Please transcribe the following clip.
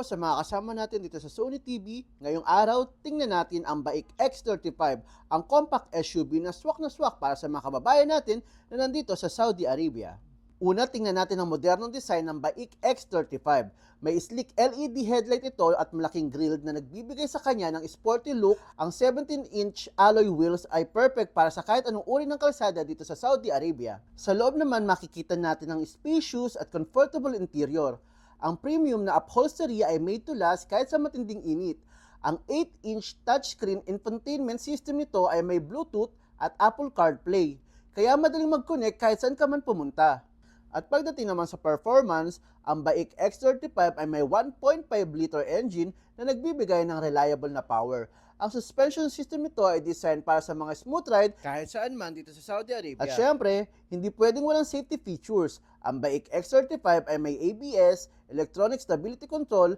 po sa mga kasama natin dito sa Sony TV. Ngayong araw, tingnan natin ang BAIC X35, ang compact SUV na swak para sa mga kababayan natin na nandito sa Saudi Arabia. Una, tingnan natin ang modernong design ng BAIC X35. May sleek LED headlight ito at malaking grille na nagbibigay sa kanya ng sporty look. Ang 17-inch alloy wheels ay perfect para sa kahit anong uri ng kalsada dito sa Saudi Arabia. Sa loob naman makikita natin ang spacious at comfortable interior. Ang premium na upholstery ay made to last kahit sa matinding init. Ang 8-inch touchscreen infotainment system nito ay may Bluetooth at Apple CarPlay, kaya madaling mag-connect kahit saan ka man pumunta. At pagdating naman sa performance, ang BAIC X35 ay may 1.5-liter engine na nagbibigay ng reliable na power. Ang suspension system nito ay designed para sa mga smooth ride kahit saan man dito sa Saudi Arabia. At syempre, hindi pwedeng walang safety features. Ang BAIC X35 ay may ABS, electronic stability control,